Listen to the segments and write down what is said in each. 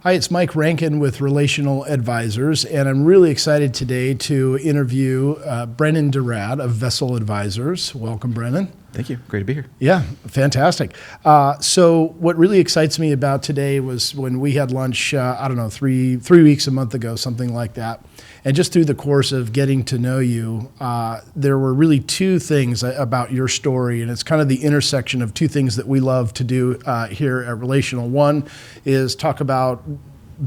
Hi, it's Mike Rankin with Relational Advisors, and I'm really excited today to interview Brennan de Raad of Vessel Advisors. Welcome, Brennan. Thank you. Great to be here. Yeah, fantastic. So what really excites me about today was when we had lunch, I don't know, three weeks, a month ago, something like that. And just through the course of getting to know you, there were really two things about your story, and it's kind of the intersection of two things that we love to do here at Relational. One is talk about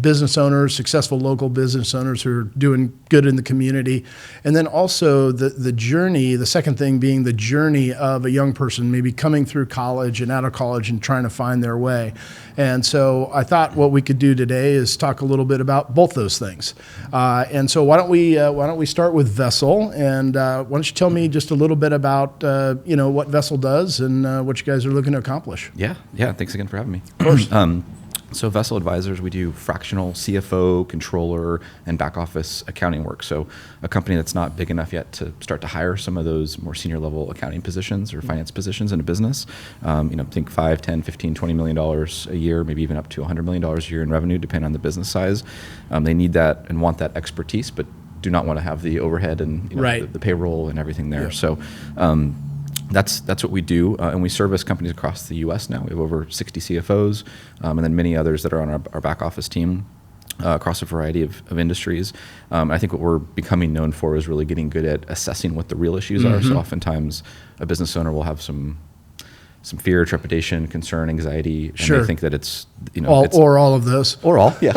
business owners, successful local business owners who are doing good in the community. And then also the journey, the second thing being the journey of a young person maybe coming through college and out of college and trying to find their way. And so I thought what we could do today is talk a little bit about both those things. And so why don't we start with Vessel, and why don't you tell me just a little bit about what Vessel does and what you guys are looking to accomplish? Yeah. Thanks again for having me. Of course. So Vessel Advisors, we do fractional CFO, controller, and back office accounting work. So a company that's not big enough yet to start to hire some of those more senior level accounting positions or finance positions in a business. Think $5, $10, $15, $20 million a year, maybe even up to $100 million a year in revenue, depending on the business size. They need that and want that expertise, but do not want to have the overhead and the payroll and everything there. Yeah. So that's what we do, and we service companies across the U.S. now. We have over 60 CFOs, and then many others that are on our back office team across a variety of industries. I think what we're becoming known for is really getting good at assessing what the real issues are. So oftentimes a business owner will have some fear, trepidation, concern, anxiety, and they think that it's all of those, or all, yeah,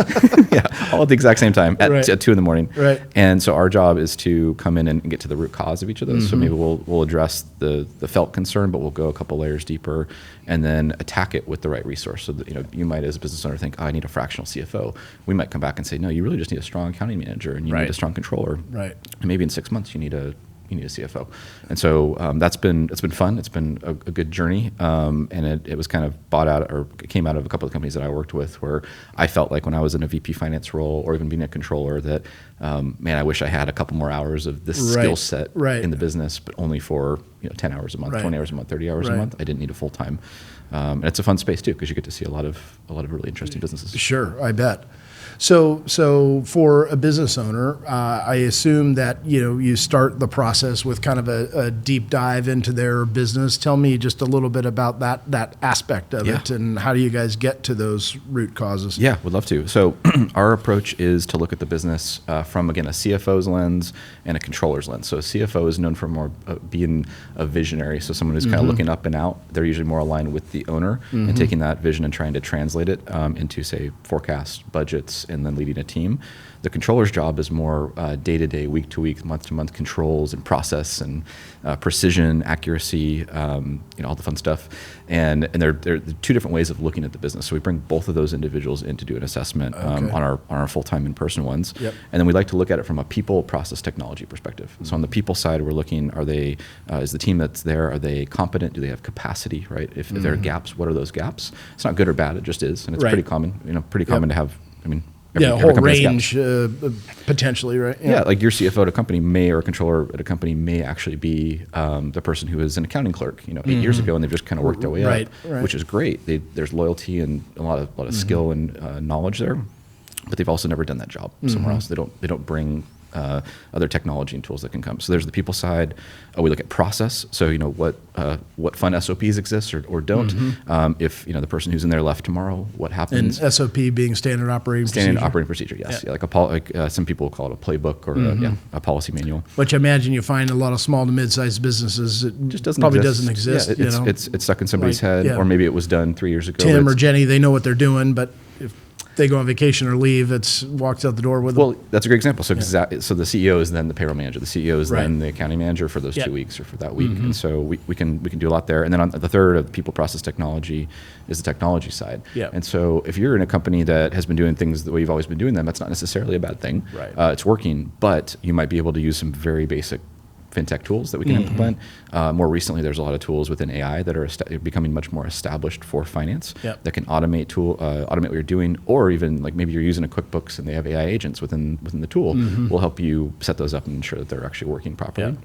all at the exact same time at 2 a.m. Right. And so our job is to come in and get to the root cause of each of those. So maybe we'll address the felt concern, but we'll go a couple layers deeper and then attack it with the right resource. So that, you might, as a business owner, think, I need a fractional CFO. We might come back and say, no, you really just need a strong accounting manager, and you need a strong controller. Right. And maybe in 6 months you need a CFO. And so it's been fun. It's been a good journey. And it was kind of bought out, or it came out of a couple of companies that I worked with, where I felt like when I was in a VP finance role or even being a controller that, I wish I had a couple more hours of this skill set in the business, but only for 10 hours a month, 20 hours a month, 30 hours a month. I didn't need a full time. And it's a fun space too, because you get to see a lot of really interesting businesses. Sure, I bet. So for a business owner, I assume that you start the process with kind of a deep dive into their business. Tell me just a little bit about that aspect of it, and how do you guys get to those root causes? Yeah, would love to. So our approach is to look at the business from, again, a CFO's lens and a controller's lens. So a CFO is known for more being a visionary, so someone who's kind of looking up and out. They're usually more aligned with the owner and taking that vision and trying to translate it into, say, forecasts, budgets, and then leading a team. The controller's job is more day-to-day, week-to-week, month-to-month controls and process and precision, accuracy, all the fun stuff. And there are two different ways of looking at the business. So we bring both of those individuals in to do an assessment on our full-time in-person ones. Yep. And then we like to look at it from a people, process, technology perspective. So on the people side, we're looking, is the team that's there, are they competent? Do they have capacity, right? If there are gaps, what are those gaps? It's not good or bad, it just is. And it's pretty common, common to have, a whole range potentially, right? Yeah, like your CFO at a company or a controller at a company may actually be the person who is an accounting clerk, 8 years ago, and they've just kind of worked their way up, which is great. There's loyalty and a lot of skill and knowledge there, but they've also never done that job somewhere else. They don't bring other technology and tools that can come. So there's the people side. We look at process. So what fun SOPs exist or don't. If the person who's in there left tomorrow, what happens? And SOP being standard operating procedure. Standard operating procedure. Yes. Yeah. Like some people call it a playbook or a policy manual. Which I imagine you find a lot of small to mid-sized businesses. It just doesn't exist. Yeah, it's stuck in somebody's head, or maybe it was done 3 years ago. Tim or Jenny, they know what they're doing, but if they go on vacation or leave, it's walks out the door with them. Well, that's a great example. So so the CEO is then the payroll manager. The CEO is then the accounting manager for those 2 weeks or for that week. And so we can do a lot there. And then on the third of people, process, technology is the technology side. Yeah. And so if you're in a company that has been doing things the way you've always been doing them, that's not necessarily a bad thing. Right. It's working, but you might be able to use some very basic fintech tools that we can implement. More recently, there's a lot of tools within AI that are becoming much more established for finance that can automate what you're doing, or even like maybe you're using a QuickBooks and they have AI agents within the tool. We'll help you set those up and ensure that they're actually working properly.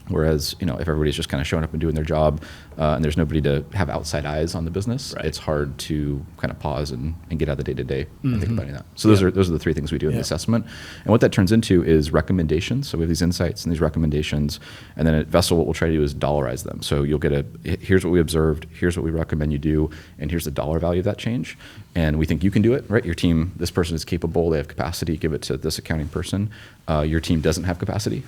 Whereas, if everybody's just kind of showing up and doing their job, and there's nobody to have outside eyes on the business, it's hard to kind of pause and get out of the day-to-day and think about that. So those are the three things we do in the assessment. And what that turns into is recommendations. So we have these insights and these recommendations, and then at Vessel, what we'll try to do is dollarize them. So you'll get here's what we observed, here's what we recommend you do, and here's the dollar value of that change. And we think you can do it, right? Your team, this person is capable, they have capacity, give it to this accounting person. Your team doesn't have capacity,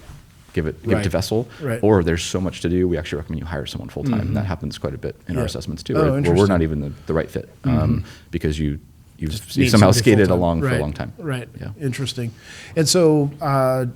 give it to Vessel, or there's so much to do, we actually recommend you hire someone full-time. And that happens quite a bit in our assessments too, where we're not even the right fit, because you've somehow skated along for a long time. Right. Yeah. Interesting. And so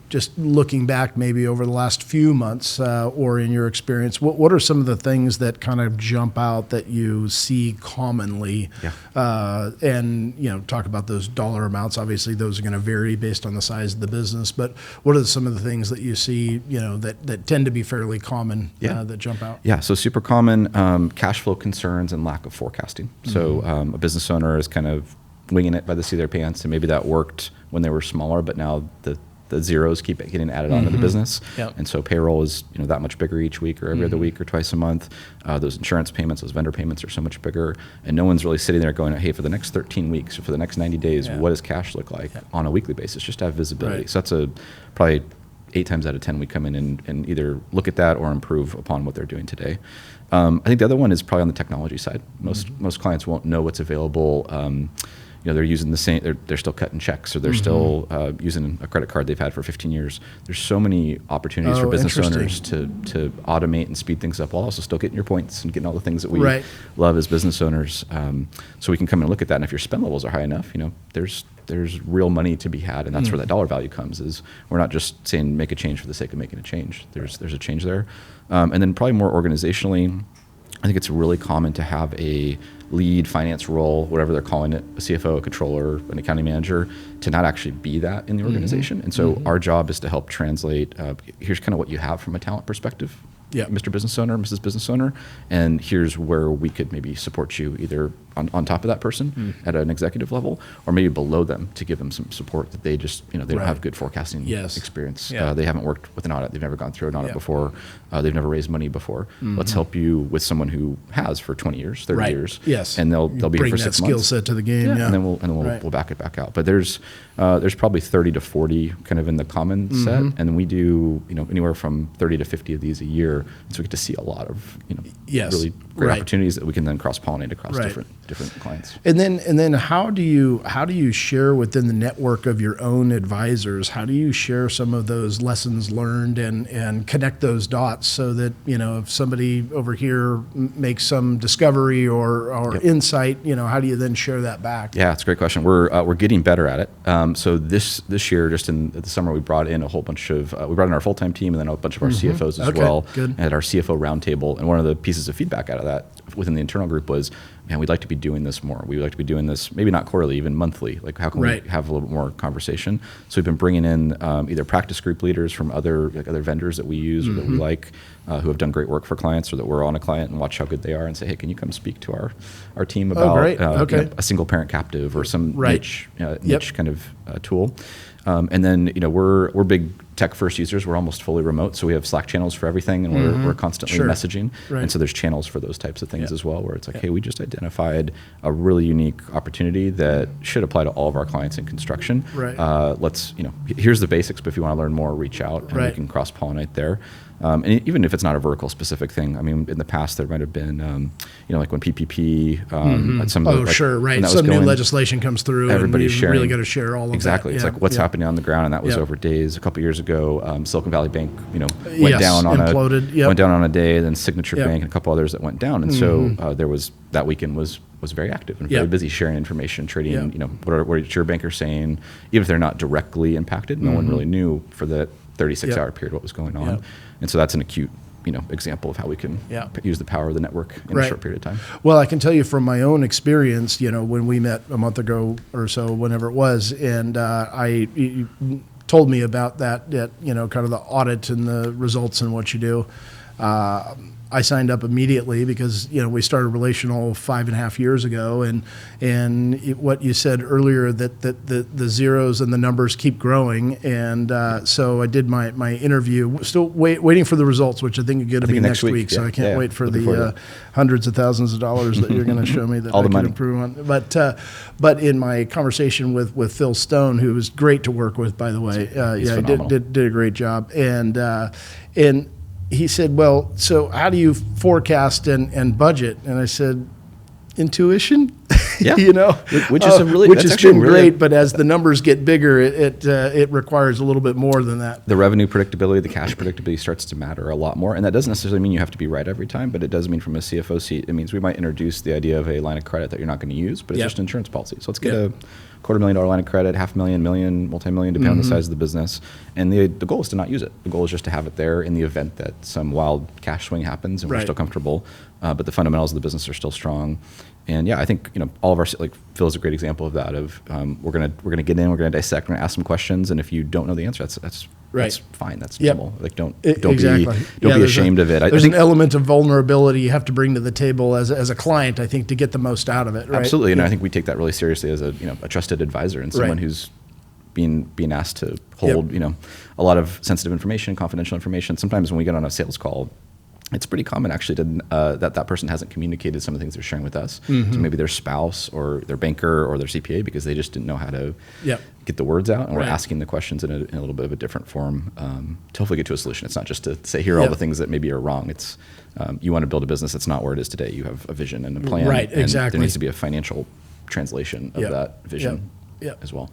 just looking back maybe over the last few months or in your experience, what are some of the things that kind of jump out that you see commonly? And, talk about those dollar amounts. Obviously, those are going to vary based on the size of the business. But what are some of the things that you see, that tend to be fairly common that jump out? Yeah. So super common, cash flow concerns and lack of forecasting. So a business owner is kind of winging it by the seat of their pants, and maybe that worked when they were smaller, but now the zeros keep getting added onto the business. And so payroll is that much bigger each week or every other week or twice a month. Those insurance payments, those vendor payments are so much bigger, and no one's really sitting there going, hey, for the next 13 weeks or for the next 90 days, what does cash look like on a weekly basis, just to have visibility. So that's probably 8 times out of 10 we come in and either look at that or improve upon what they're doing today. I think the other one is probably on the technology side. Most clients won't know what's available. They're using the same, they're still cutting checks, or they're still using a credit card they've had for 15 years. There's so many opportunities for business owners to automate and speed things up while also still getting your points and getting all the things that we love as business owners. So we can come and look at that. And if your spend levels are high enough, there's real money to be had. And that's where that dollar value comes, is we're not just saying make a change for the sake of making a change. There's a change there. And then probably more organizationally, I think it's really common to have a lead finance role, whatever they're calling it, a CFO, a controller, an accounting manager, to not actually be that in the organization. And so our job is to help translate, here's kind of what you have from a talent perspective, Mr. Business Owner, Mrs. Business Owner, and here's where we could maybe support you either on top of that person at an executive level, or maybe below them to give them some support that they just, they don't have good forecasting experience. They haven't worked with an audit. They've never gone through an audit before. They've never raised money before. Let's help you with someone who has for 20 years, 30 years. And they'll be here for 6 months. Bring that skill set to the game. And then we'll back it back out. But there's probably 30 to 40 kind of in the common set, and then we do anywhere from 30 to 50 of these a year. So we get to see a lot of really great opportunities that we can then cross-pollinate across different clients. And then how do you share within the network of your own advisors? How do you share some of those lessons learned and connect those dots so that if somebody over here makes some discovery or insight, how do you then share that back? Yeah, it's a great question. We're getting better at it. So this year, just in the summer, we brought in a whole bunch of we brought in our full-time team and then a bunch of our CFOs as well. Good. And at our CFO roundtable, and one of the pieces of feedback out of that within the internal group was, man, we'd like to be doing this more. We'd like to be doing this maybe not quarterly, even monthly. Like how can we have a little bit more conversation? So we've been bringing in either practice group leaders from other vendors that we use or that we like, who have done great work for clients, or that we're on a client and watch how good they are and say, hey, can you come speak to our team about a single parent captive or some niche kind of tool. And then we're big tech first users. We're almost fully remote, so we have Slack channels for everything, and we're constantly messaging. And so there's channels for those types of things as well, where it's like, hey, we just identified a really unique opportunity that should apply to all of our clients in construction. Let's here's the basics, but if you want to learn more, reach out and we can cross pollinate there. And even if it's not a vertical specific thing, I mean, in the past there might have been, like when PPP, some new legislation comes through, everybody's sharing. Really got to share all of that. Exactly. It's like what's happening on the ground, and that was over days. A couple years ago, Silicon Valley Bank, went down on a day. Then Signature Bank and a couple others that went down, and so there was that weekend was very active and very busy sharing information, trading. What your banker saying, even if they're not directly impacted, no one really knew for the 36-hour period what was going on. And so that's an acute example of how we can use the power of the network in a short period of time. Well, I can tell you from my own experience, when we met a month ago or so, whenever it was, and you told me about that kind of the audit and the results and what you do. I signed up immediately because we started Relational 5.5 years ago, and what you said earlier that the zeros and the numbers keep growing, and so I did my interview. Still waiting for the results, which I think are going to be next week. So I can't wait for the hundreds of thousands of dollars that you're going to show me that I can improve on. But in my conversation with Phil Stone, who was great to work with, by the way, did a great job, and he said, well, so how do you forecast and budget? And I said, intuition. Yeah, which has been great. But as the numbers get bigger, it requires a little bit more than that. The revenue predictability, the cash predictability starts to matter a lot more, and that doesn't necessarily mean you have to be right every time. But it does mean, from a CFO seat, it means we might introduce the idea of a line of credit that you're not going to use, but it's just an insurance policy. So let's get a $250,000 line of credit, $500,000, million, multi-million, depending on the size of the business. And the goal is to not use it. The goal is just to have it there in the event that some wild cash swing happens and we're still comfortable, but the fundamentals of the business are still strong. And I think all of our, like Phil's a great example of that. Of we're gonna get in, we're gonna dissect, we're gonna ask some questions, and if you don't know the answer, that's fine. That's normal. Like don't be ashamed of it. There's an element of vulnerability you have to bring to the table as a client, I think, to get the most out of it. Right? Absolutely, and I think we take that really seriously as a trusted advisor and someone who's being asked to hold a lot of sensitive information, confidential information. Sometimes when we get on a sales call, it's pretty common actually that person hasn't communicated some of the things they're sharing with us to maybe their spouse or their banker or their CPA because they just didn't know how to get the words out, and we're asking the questions in a little bit of a different form to hopefully get to a solution. It's not just to say here are all the things that maybe are wrong. It's you want to build a business that's not where it is today. You have a vision and a plan, and there needs to be a financial translation of that vision as well.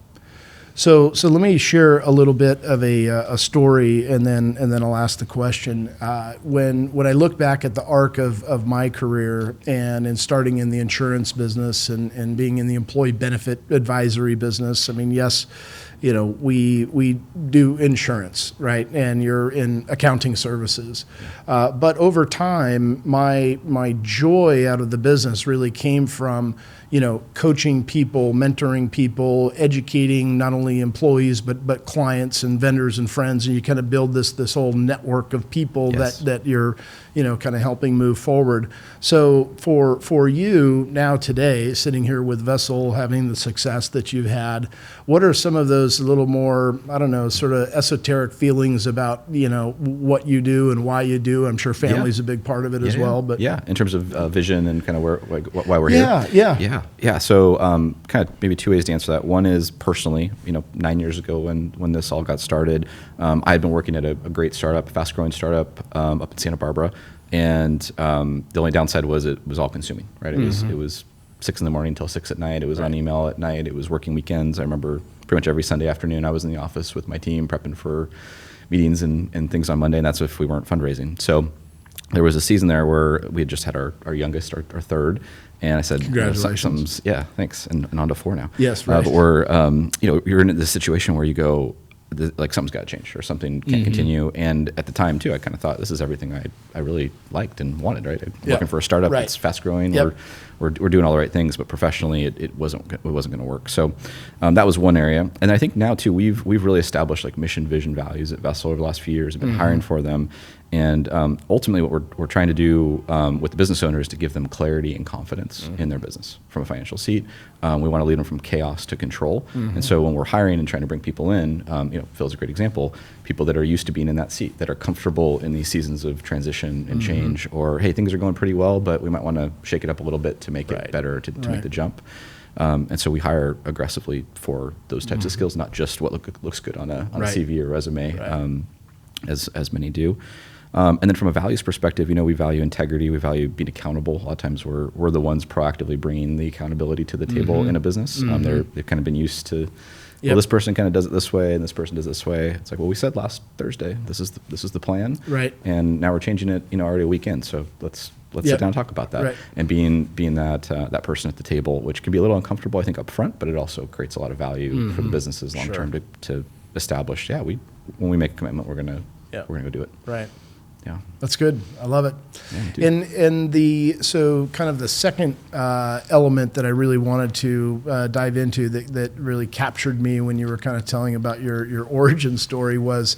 So let me share a little bit of a story, and then I'll ask the question. When I look back at the arc of my career and in starting in the insurance business and being in the employee benefit advisory business, I mean, yes, we do insurance, right? And you're in accounting services. But over time, my joy out of the business really came from coaching people, mentoring people, educating not only employees but clients and vendors and friends, and you kind of build this whole network of people that you're kind of helping move forward. So for you now today, sitting here with Vessel, having the success that you've had, what are some of those a little more, I don't know, sort of esoteric feelings about what you do and why you do? I'm sure family's a big part of it as well. But in terms of vision and kind of why we're here. So kind of maybe two ways to answer that. One is personally, 9 years ago when this all got started, I had been working at a great startup, fast-growing startup up in Santa Barbara, and the only downside was it was all consuming, right? It was 6 in the morning until 6 at night. It was on email at night. It was working weekends. I remember pretty much every Sunday afternoon I was in the office with my team prepping for meetings and things on Monday, and that's if we weren't fundraising. So there was a season there where we had just had our youngest, our third, and I said, congratulations. Thanks, and on to 4 now. Yes, right. But we're, you're in this situation where you go, like something's got to change or something can't continue. And at the time too, I kind of thought this is everything I really liked and wanted, right? Working for a startup that's fast growing, we're doing all the right things, but professionally it wasn't going to work. So that was one area. And I think now too, we've really established like mission, vision, values at Vessel over the last few years. I've been hiring for them. And ultimately what we're trying to do with the business owners is to give them clarity and confidence in their business from a financial seat. We want to lead them from chaos to control. And so when we're hiring and trying to bring people in, Phil's a great example, people that are used to being in that seat, that are comfortable in these seasons of transition and change, or hey, things are going pretty well, but we might want to shake it up a little bit to make it better, to make the jump. And so we hire aggressively for those types of skills, not just what looks good on a CV or resume, as many do. And then from a values perspective, we value integrity, we value being accountable. A lot of times we're the ones proactively bringing the accountability to the table in a business. They've kind of been used to, well, this person kind of does it this way and this person does it this way. It's like, well, we said last Thursday, this is the plan. Right. And now we're changing it, already a weekend. So let's sit down and talk about that. Right. And being that person at the table, which can be a little uncomfortable, I think, up front, but it also creates a lot of value for the businesses long term to establish, when we make a commitment, we're gonna go do it. Right. Yeah. That's good. I love it. And so kind of the second element that I really wanted to dive into that really captured me when you were kind of telling about your origin story was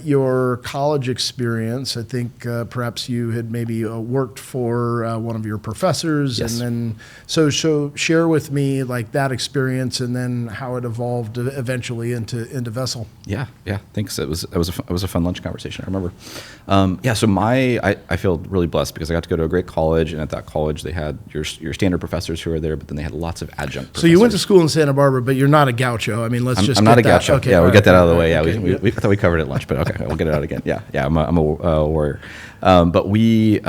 your college experience. I think perhaps you had maybe worked for one of your professors, Yes. and then so share with me like that experience, and then how it evolved eventually into Vessel. Yeah. Thanks. It was a fun lunch conversation. I remember. So I feel really blessed because I got to go to a great college, and at that college they had your standard professors who were there, but then they had lots of adjunct professors. So you went to school in Santa Barbara, but you're not a gaucho. I mean, I'm not a gaucho. Okay, yeah, we'll right, get that out of the right, way. Yeah, okay, I thought we covered it at lunch, but okay, we'll get it out again. Yeah, I'm a warrior. But we.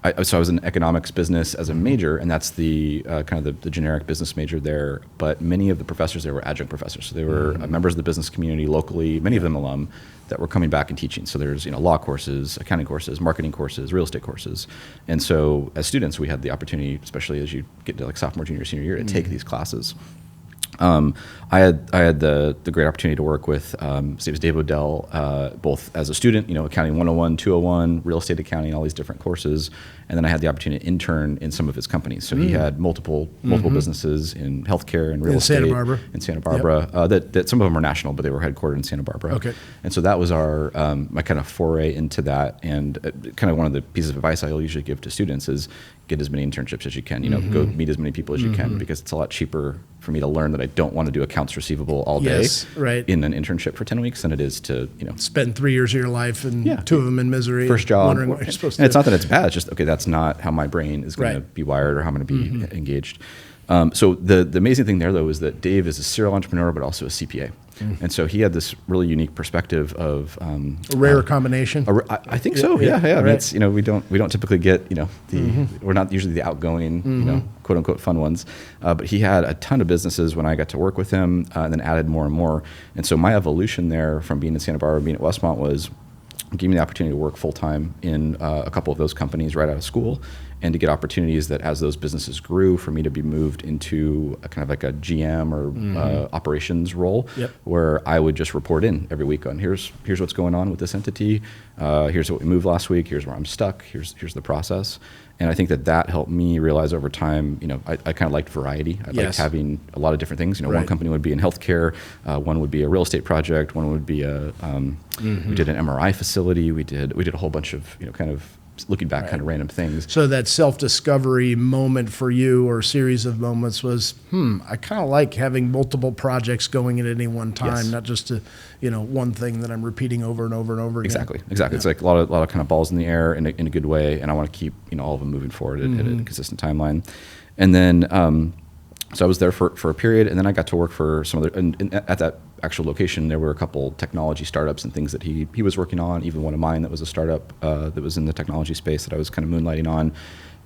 I was in economics business as a major, and that's the kind of the generic business major there. But many of the professors there were adjunct professors, so they were members of the business community locally. Many of them alum that were coming back and teaching. So there's law courses, accounting courses, marketing courses, real estate courses, and so as students we had the opportunity, especially as you get to like sophomore, junior, senior year, to take these classes. I had the great opportunity to work with Dave Odell, both as a student, accounting 101, 201, real estate accounting, all these different courses, and then I had the opportunity to intern in some of his companies. So he had multiple businesses in healthcare and real estate in Santa Barbara. Yep. That some of them are national, but they were headquartered in Santa Barbara. Okay. And so that was our my kind of foray into that, and kind of one of the pieces of advice I'll usually give to students is get as many internships as you can. Go meet as many people as you can, because it's a lot cheaper for me to learn that I don't want to do accounts receivable all day in an internship for 10 weeks than it is to, spend 3 years of your life and 2 of them in misery. First job. Wondering what you're supposed to do. It's not that it's bad. It's just, okay, that's not how my brain is going to be wired or how I'm going to be engaged. So the amazing thing there, though, is that Dave is a serial entrepreneur, but also a CPA. And so he had this really unique perspective of a rare combination. I think so. Yeah. I mean, it's we don't typically get we're not usually the outgoing quote unquote fun ones. But he had a ton of businesses when I got to work with him, and then added more and more. And so my evolution there from being in Santa Barbara, being at Westmont, was give me the opportunity to work full time in a couple of those companies right out of school, and to get opportunities that as those businesses grew, for me to be moved into a kind of like a GM or operations role, where I would just report in every week on here's what's going on with this entity, here's what we moved last week, here's where I'm stuck, here's the process. And I think that helped me realize over time, I kind of liked variety. I liked having a lot of different things. One company would be in healthcare, one would be a real estate project, one would be we did an MRI facility, we did a whole bunch of kind of looking back kind of random things. So that self-discovery moment for you, or series of moments, was I kind of like having multiple projects going at any one time, not just one thing that I'm repeating over and over and over again. Exactly. Yeah. It's like a lot of kind of balls in the air in a good way, and I want to keep all of them moving forward at a consistent timeline. And then so I was there for a period, and then I got to work for some other, and at that actual location, there were a couple technology startups and things that he was working on, even one of mine that was a startup that was in the technology space that I was kind of moonlighting on.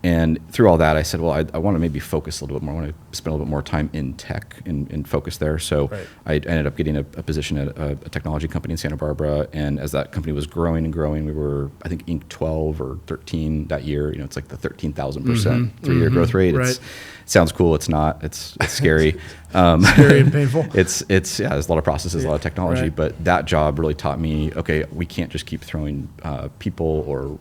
And through all that, I said, well, I want to maybe focus a little bit more. I want to spend a little bit more time in tech and focus there. So I ended up getting a position at a technology company in Santa Barbara. And as that company was growing and growing, we were, I think, Inc. 12 or 13 that year. It's like the 13,000% 3-year growth rate. It sounds cool. It's not. It's scary. Scary and painful. It's there's a lot of processes, a lot of technology. But that job really taught me, okay, we can't just keep throwing people or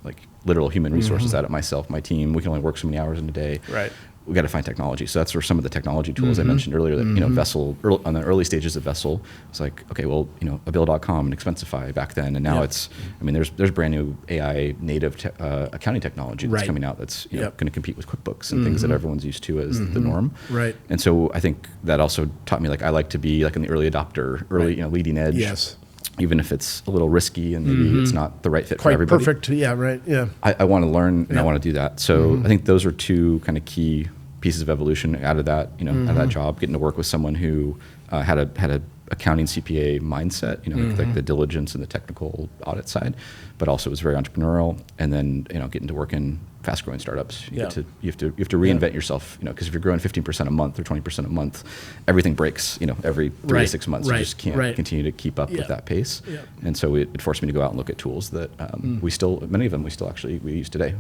like literal human resources at it, myself, my team. We can only work so many hours in a day. Right. We got to find technology. So that's where some of the technology tools I mentioned earlier that, Vessel, on the early stages of Vessel, it's like, okay, well, Abill.com and Expensify back then. And now it's, there's brand new AI native accounting technology that's coming out that's going to compete with QuickBooks and things that everyone's used to as the norm. Right. And so I think that also taught me, like, I like to be like in the early adopter, leading edge. Yes. Even if it's a little risky and maybe it's not the right fit for everybody. Perfect. Yeah, right. Yeah. I want to learn and I want to do that. So I think those are two kind of key pieces of evolution out of that, out of that job, getting to work with someone who had a accounting CPA mindset, like the diligence and the technical audit side, but also was very entrepreneurial. And then, getting to work in fast-growing startups, you have to reinvent yourself, because if you're growing 15% a month or 20% a month, everything breaks, every 3 to 6 months. You just can't continue to keep up with that pace. And so it forced me to go out and look at tools that many of them we use today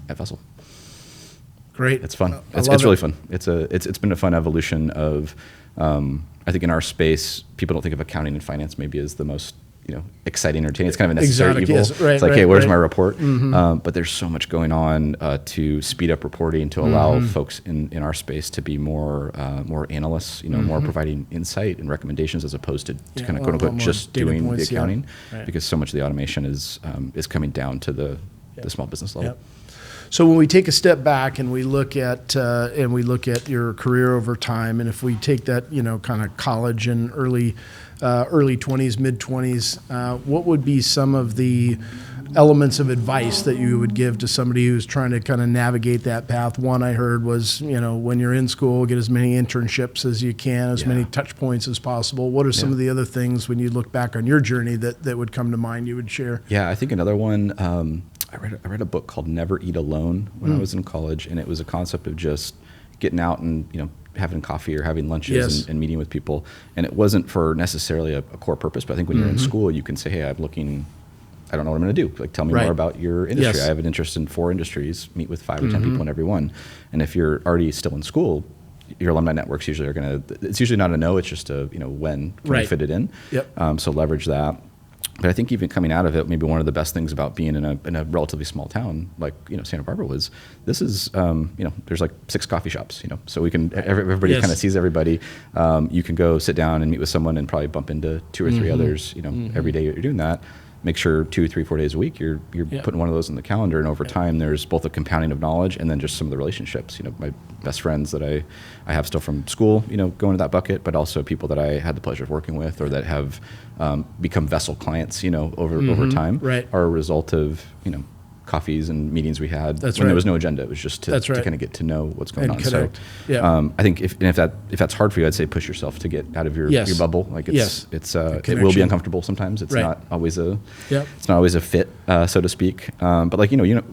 at Vessel. Great. It's fun. It's really fun. It's been a fun evolution of, I think in our space, people don't think of accounting and finance maybe as the most exciting, entertaining. It's kind of a necessary Exotic, evil. yes. Right, it's like, right, hey, where's right. my report? But there's so much going on to speed up reporting, to allow folks in our space to be more analysts, more providing insight and recommendations as opposed to kind of quote unquote just doing points, the accounting, Right. because so much of the automation is coming down to the small business level. Yep. So when we take a step back and we look at your career over time, and if we take that kind of college and early 20s, mid 20s, what would be some of the elements of advice that you would give to somebody who's trying to kind of navigate that path? One I heard was, when you're in school, get as many internships as you can, as many touch points as possible. What are some of the other things when you look back on your journey that would come to mind you would share? Yeah, I think another one, I read a book called Never Eat Alone when I was in college, and it was a concept of just getting out and having coffee or having lunches and meeting with people. And it wasn't for necessarily a core purpose, but I think when you're in school, you can say, hey, I don't know what I'm going to do. Like, tell me more about your industry. Yes. I have an interest in 4 industries, meet with 5 or 10 people in every one. And if you're already still in school, your alumni networks usually are it's usually not a no, it's just a, when can you fit it in? Yep. So leverage that. But I think even coming out of it, maybe one of the best things about being in a relatively small town like Santa Barbara was this is there's like 6 coffee shops, so we can everybody kind of sees everybody. You can go sit down and meet with someone and probably bump into 2 or 3 others every day you're doing that. Make sure 2, 3, 4 days a week you're putting one of those in the calendar, and over time there's both a compounding of knowledge and then just some of the relationships. My best friends that I have still from school, go into that bucket, but also people that I had the pleasure of working with or that have become vessel clients, over time, are a result of coffees and meetings we had when there was no agenda. It was just to kind of get to know what's going on. Connect. So I think if that's hard for you, I'd say push yourself to get out of your bubble. Like it will be uncomfortable sometimes. It's not always a fit, so to speak. But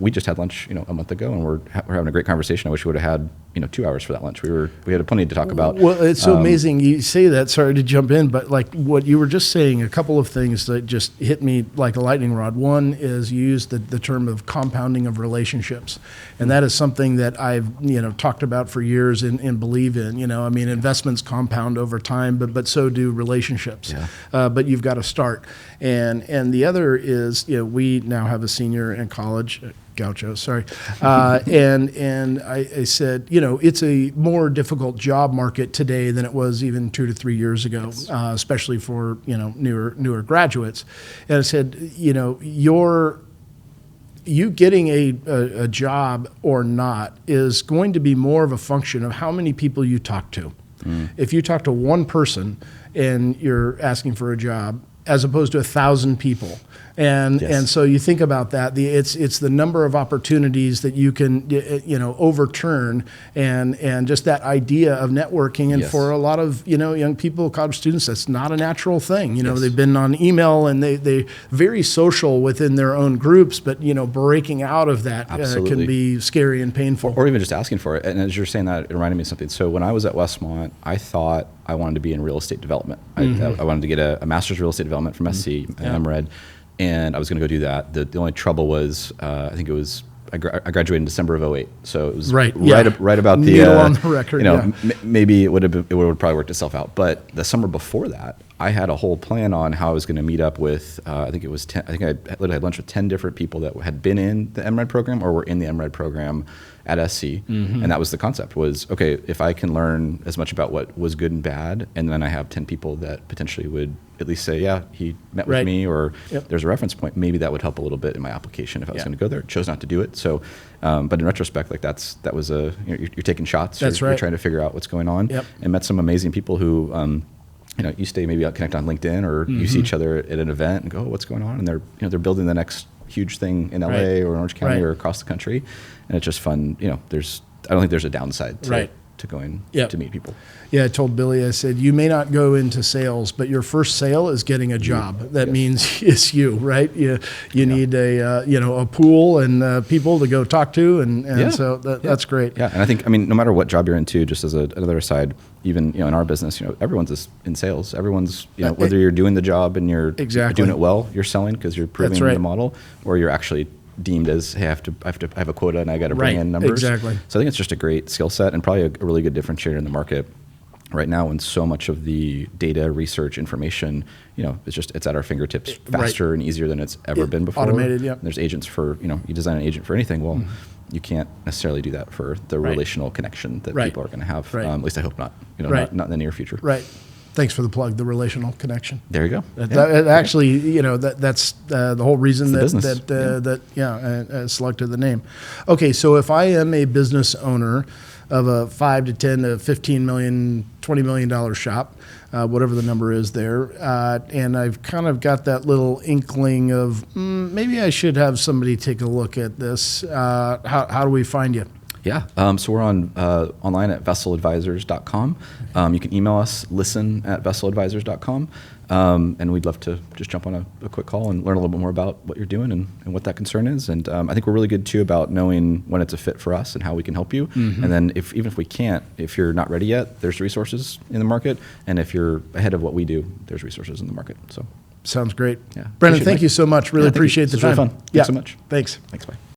we just had lunch a month ago, and we're having a great conversation. I wish we would have had 2 hours for that lunch. We had plenty to talk about. Well, it's so amazing you say that. Sorry to jump in, but like what you were just saying, a couple of things that just hit me like a lightning rod. One is you used the term of compounding of relationships, and that is something that I've talked about for years and believe in. Investments compound over time, but so do relationships. But you've got to start. And the other is we now have a senior in college. Gaucho, sorry. And I said, it's a more difficult job market today than it was even 2 to 3 years ago, especially for, newer graduates. And I said, you getting a job or not is going to be more of a function of how many people you talk to. If you talk to one person and you're asking for a job, as opposed to 1,000 people. And so you think about that. It's the number of opportunities that you can overturn, and just that idea of networking. And for a lot of young people, college students, that's not a natural thing. They've been on email and they very social within their own groups, but breaking out of that can be scary and painful. Or even just asking for it. And as you're saying that, it reminded me of something. So when I was at Westmont, I thought I wanted to be in real estate development. I wanted to get a master's real estate development from SC and MRED. And I was going to go do that. The only trouble was, I think it was, I graduated in December of 2008. So it was right about the, on the record, maybe it would probably worked itself out. But the summer before that, I had a whole plan on how I was going to meet up with, I think it was 10, I think I literally had lunch with 10 different people that had been in the MRED program or were in the MRED program at SC. And that was the concept was, okay, if I can learn as much about what was good and bad, and then I have 10 people that potentially would at least say, yeah, he met with me, or there's a reference point, maybe that would help a little bit in my application if I was going to go there. Chose not to do it. So, but in retrospect, like that was you're taking shots. You're trying to figure out what's going on, and met some amazing people who, you stay maybe connect on LinkedIn, or you see each other at an event and go, oh, what's going on? And they're building the next huge thing in LA or Orange County or across the country. And it's just fun. I don't think there's a downside to going to meet people. Yeah, I told Billy, I said, you may not go into sales, but your first sale is getting a job. That means it's you, right? You need a pool and people to go talk to, and so that's great. Yeah, and I think, no matter what job you're into, just as another aside, even in our business, everyone's in sales. Everyone's whether you're doing the job and you're doing it well, you're selling because you're proving the model, or you're actually deemed as, hey, I have a quota and I got to bring in numbers. Exactly. So I think it's just a great skill set and probably a really good differentiator in the market. right now when so much of the data, research, information, it's at our fingertips faster and easier than it's ever been before. Automated, yeah. There's agents for, you design an agent for anything. Well, you can't necessarily do that for the relational connection that people are going to have. At least I hope not. Not in the near future. Right. Thanks for the plug, the relational connection. There you go. It actually, that's the whole reason it's selected the name. Okay, so if I am a business owner of a 5 to 10 to 15 million, $20 million shop, whatever the number is there, and I've kind of got that little inkling of maybe I should have somebody take a look at this. How do we find you? Yeah, so we're on online at vesseladvisors.com. You can email us, listen@vesseladvisors.com, and we'd love to just jump on a quick call and learn a little bit more about what you're doing and what that concern is. And I think we're really good, too, about knowing when it's a fit for us and how we can help you. And then even if we can't, if you're not ready yet, there's resources in the market. And if you're ahead of what we do, there's resources in the market. So sounds great. Yeah. Brennan, thank you so much. Really appreciate the time. Really fun. Thanks so much. Thanks. Thanks, bye.